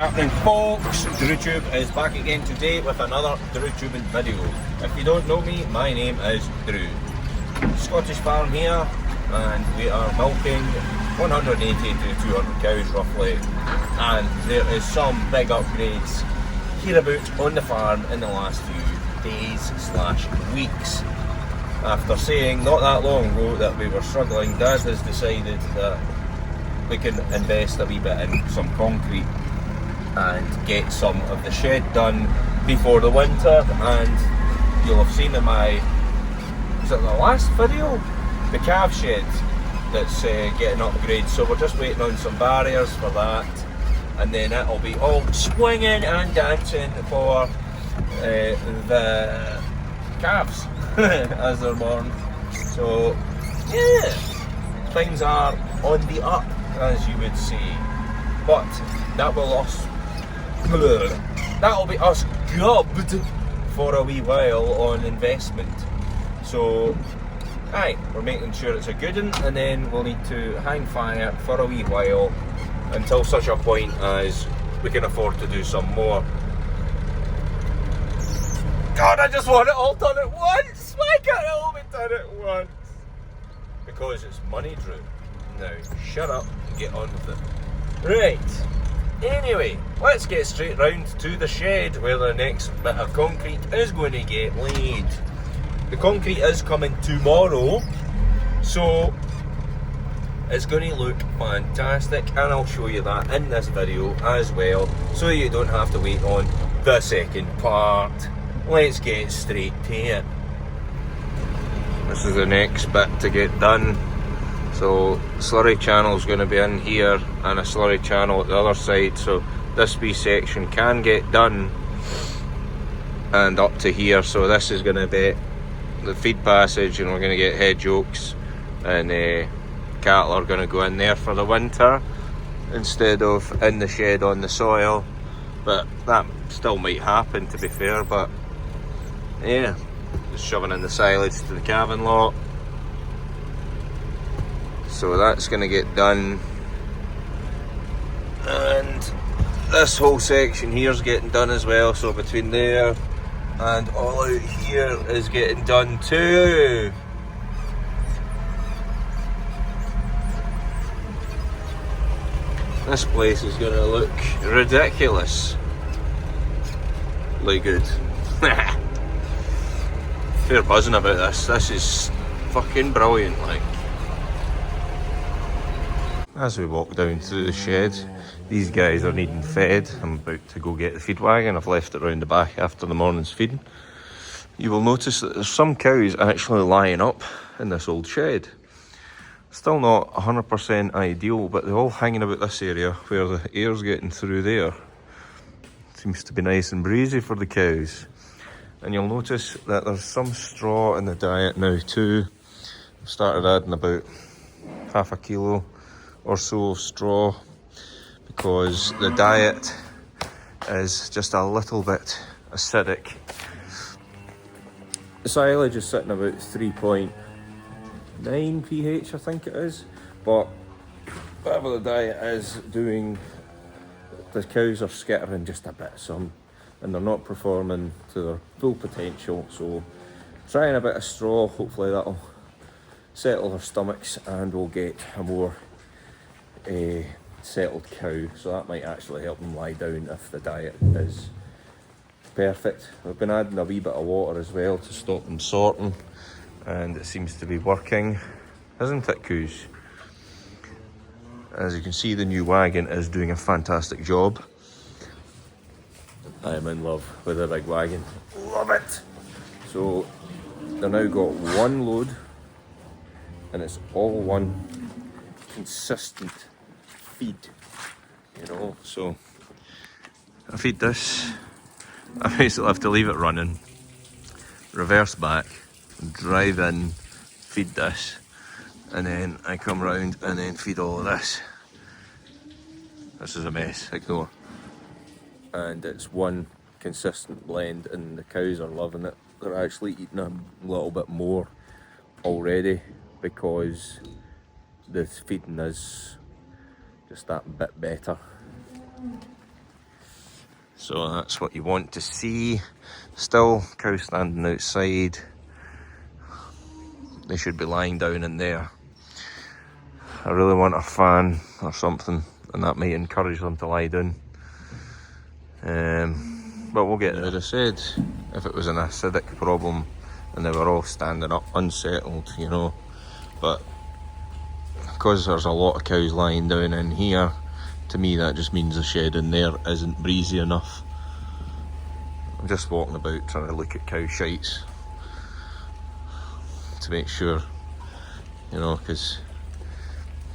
Happening folks, DrewTube is back again today with another DrewTubing video. If you don't know me, my name is Drew. Scottish farm here, and we are milking 180 to 200 cows roughly, and there is some big upgrades hereabout on the farm in the last few days/weeks. After saying not that long ago that we were struggling, Dad has decided that we can invest a wee bit in some concrete and get some of the shed done before the winter. And you'll have seen in my, was it the last video? The calf shed that's getting upgraded, so we're just waiting on some barriers for that, and then it'll be all swinging and dancing for the calves as they're born. So yeah, things are on the up, as you would say, but that'll be us gubbed for a wee while on investment. So aye, we're making sure it's a good one, and then we'll need to hang fire for a wee while until such a point as we can afford to do some more. God, I just want it all done at once! Why can't it all be done at once? Because it's money, Drew. Now, shut up and get on with it. Right. Anyway, let's get straight round to the shed where the next bit of concrete is going to get laid. The concrete is coming tomorrow, so it's going to look fantastic, and I'll show you that in this video as well, so you don't have to wait on the second part. Let's get straight to it. This is the next bit to get done. So slurry channel is going to be in here and a slurry channel at the other side, so this wee section can get done and up to here. So this is going to be the feed passage, and we're going to get hedge oaks, and cattle are going to go in there for the winter instead of in the shed on the soil, but that still might happen, to be fair. But yeah, just shoving in the silage to the calving lot. So that's going to get done, and this whole section here is getting done as well, so between there and all out here is getting done too. This place is going to look ridiculous. Like good. Fair buzzing about this. This is fucking brilliant, like. As we walk down through the shed, these guys are needing fed. I'm about to go get the feed wagon. I've left it round the back after the morning's feeding. You will notice that there's some cows actually lying up in this old shed. Still not 100% ideal, but they're all hanging about this area where the air's getting through there. Seems to be nice and breezy for the cows. And you'll notice that there's some straw in the diet now too. I've started adding about half a kilo or so of straw, because the diet is just a little bit acidic. The silage is sitting about 3.9 pH, I think it is, but whatever the diet is doing, the cows are skittering just a bit some, and they're not performing to their full potential. So trying a bit of straw, hopefully that'll settle their stomachs and we'll get a more settled cow, so that might actually help them lie down if the diet is perfect. We've been adding a wee bit of water as well to stop them sorting, and it seems to be working, isn't it, coos? As you can see, the new wagon is doing a fantastic job. I am in love with the big wagon, love it. So they've now got one load, and it's all one consistent feed, you know. So I feed this, I basically have to leave it running, reverse back, drive in, feed this, and then I come round and then feed all of this. This is a mess, ignore. And it's one consistent blend, and the cows are loving it. They're actually eating a little bit more already because the feeding is just that bit better. So that's what you want to see. Still, cows standing outside. They should be lying down in there. I really want a fan or something, and that might encourage them to lie down. But we'll get there. As I said, if it was an acidic problem and they were all standing up unsettled, you know, but because there's a lot of cows lying down in here, to me that just means the shed in there isn't breezy enough. I'm just walking about trying to look at cow shites to make sure, you know, because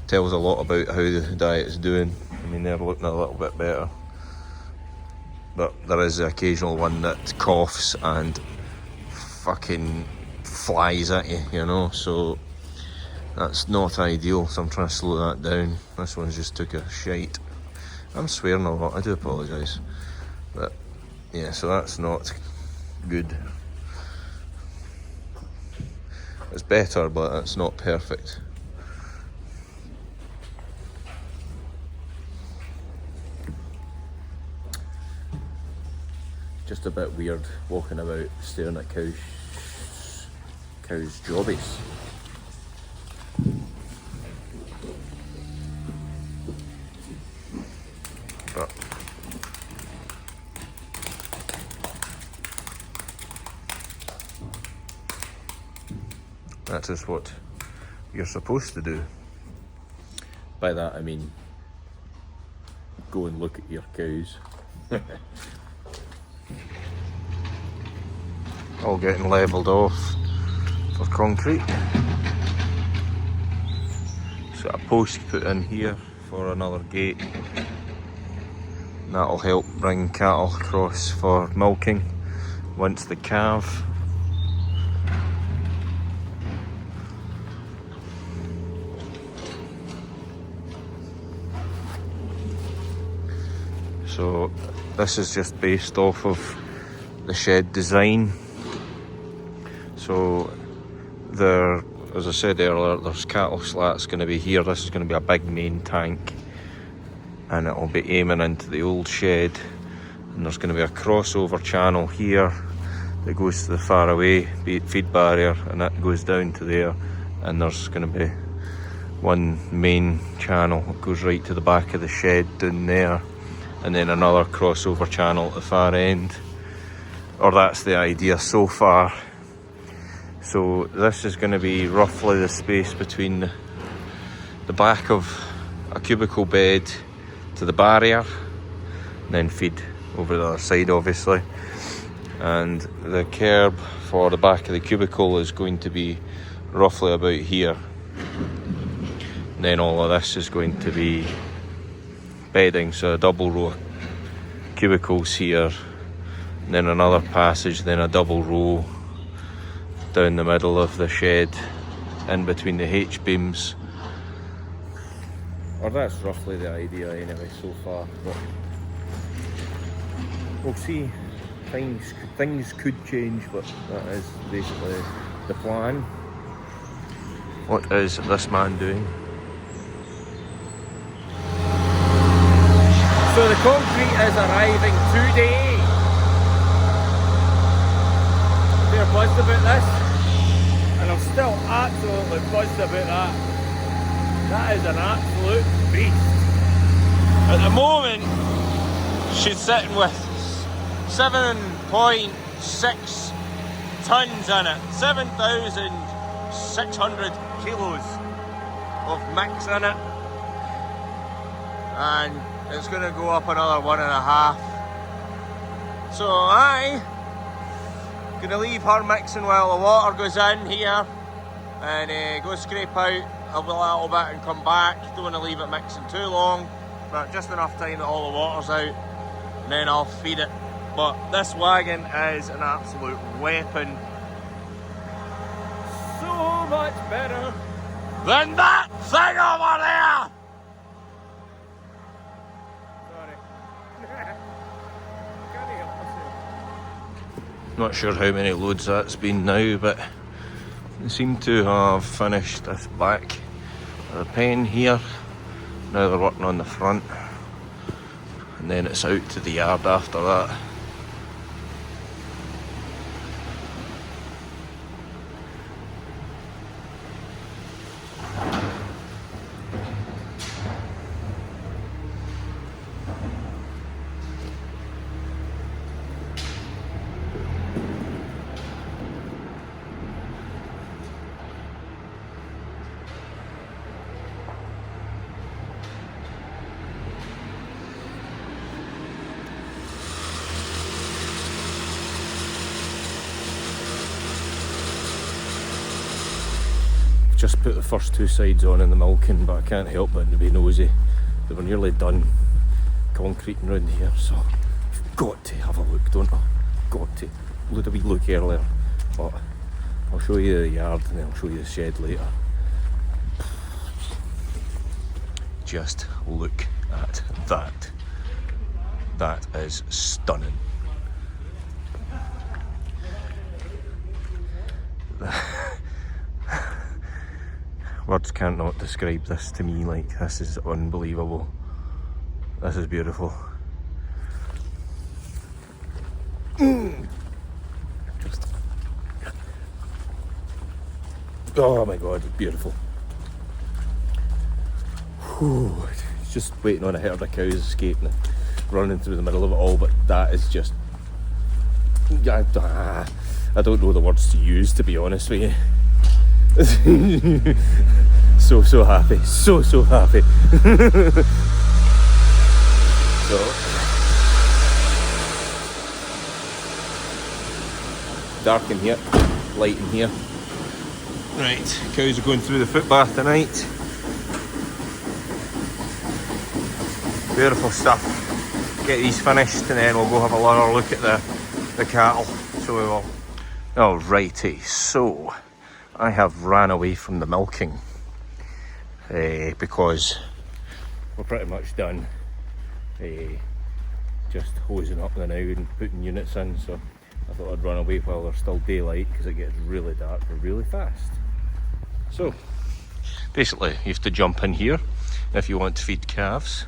it tells a lot about how the diet is doing. I mean, they're looking a little bit better, but there is the occasional one that coughs and fucking flies at you, you know, so that's not ideal. So I'm trying to slow that down. This one's just took a shite. I'm swearing a lot, I do apologise, but yeah, so that's not good. It's better, but it's not perfect. Just a bit weird walking about staring at cows' jobbies. But that is what you're supposed to do. By that I mean go and look at your cows. All getting levelled off for concrete. So a post put in here for another gate. That'll help bring cattle across for milking once they calve. So this is just based off of the shed design. So there, as I said earlier, there's cattle slats going to be here. This is going to be a big main tank, and it'll be aiming into the old shed. And there's going to be a crossover channel here that goes to the far away feed barrier, and that goes down to there. And there's going to be one main channel that goes right to the back of the shed down there, and then another crossover channel at the far end. Or that's the idea so far. So this is going to be roughly the space between the back of a cubicle bed to the barrier, and then feed over the other side obviously. And the curb for the back of the cubicle is going to be roughly about here. And then all of this is going to be bedding, so a double row of cubicles here, and then another passage, then a double row down the middle of the shed in between the H-beams. Or that's roughly the idea anyway so far, but we'll see. Things could change, but that is basically the plan. What is this man doing? So the concrete is arriving today. They're buzzed about this, and I'm still absolutely buzzed about that. That is an absolute beast. At the moment, she's sitting with 7.6 tons in it, 7,600 kilos of mix in it, and it's going to go up another 1.5. So I'm going to leave her mixing while the water goes in here, and go scrape out a little bit and come back. Don't want to leave it mixing too long, but just enough time that all the water's out, and then I'll feed it. But this wagon is an absolute weapon. So much better than that thing over there! Not sure how many loads that's been now, but they seem to have finished this back of the pen here. Now they're working on the front. and then it's out to the yard after that. Just put the first two sides on in the milking, but I can't help but to be nosy. They were nearly done concreting around here, so I've got to have a look, don't I? Got to. Had a wee look earlier, but I'll show you the yard and then I'll show you the shed later. Just look at that. That is stunning. Words can't not describe this to me. Like, this is unbelievable. This is beautiful. Just, oh my god, it's beautiful. Whew. Just waiting on a herd of cows escaping and running through the middle of it all, but that is just, I don't know the words to use, to be honest with you. so happy, so happy. So dark in here, light in here. Right, cows are going through the footbath tonight. Beautiful stuff. Get these finished and then we'll go have a look at the cattle. So we will. Alrighty, so I have ran away from the milking because we're pretty much done just hosing up the now and putting units in, so I thought I'd run away while there's still daylight because it gets really dark really fast. So basically you have to jump in here if you want to feed calves.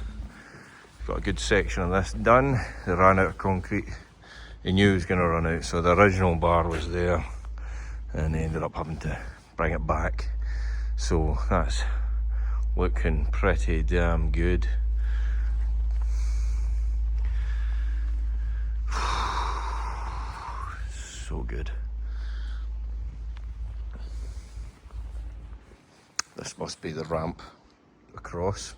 Got a good section of this done. They ran out of concrete. They knew it was going to run out, so the original bar was there and they ended up having to bring it back, so that's looking pretty damn good. So good. This must be the ramp across.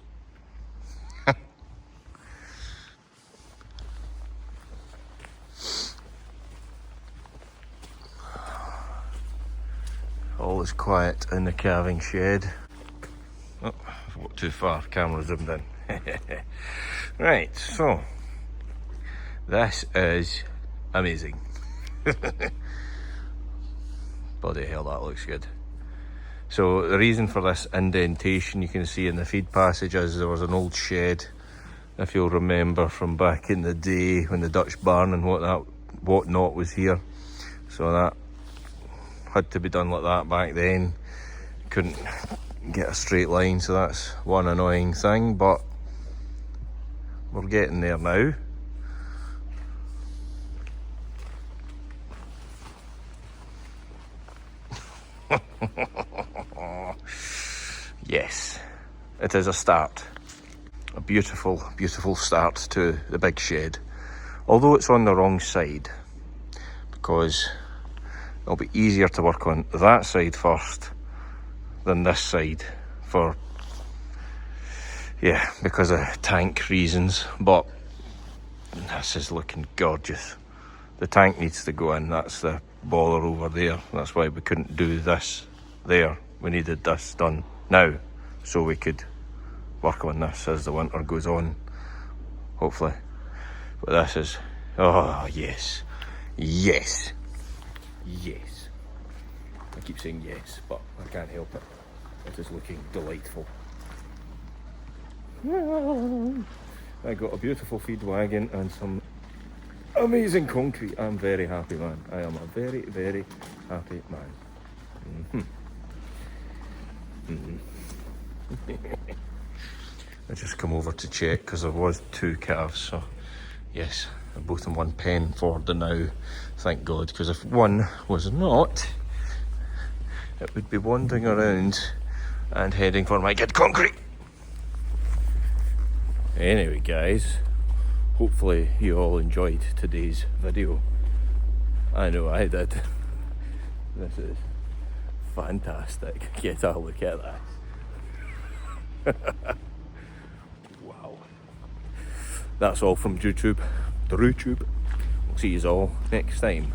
All is quiet in the calving shed. Oh, I've walked too far, camera zoomed in. Right, so this is amazing. Bloody hell, that looks good. So the reason for this indentation you can see in the feed passage is there was an old shed, if you'll remember from back in the day when the Dutch barn and whatnot was here. So that had to be done like that back then. Couldn't get a straight line, so that's one annoying thing, but we're getting there now. Yes, it is a start. A beautiful, beautiful start to the big shed. Although it's on the wrong side, because it'll be easier to work on that side first than this side because of tank reasons, but this is looking gorgeous. The tank needs to go in, that's the boiler over there, that's why we couldn't do this there. We needed this done now so we could work on this as the winter goes on, hopefully. But this is, oh yes, yes. Yes. I keep saying yes, but I can't help it. It is looking delightful. I got a beautiful feed wagon and some amazing concrete. I'm very happy, man. I am a very, very happy man. I just come over to check because there was 2 calves, so yes, they're both in one pen for the now, thank God, because if one was not, it would be wandering around and heading for my good concrete. Anyway guys, hopefully you all enjoyed today's video. I know I did. This is fantastic. Get a look at that. Wow. That's all from YouTube. The YouTube. We'll see you all next time.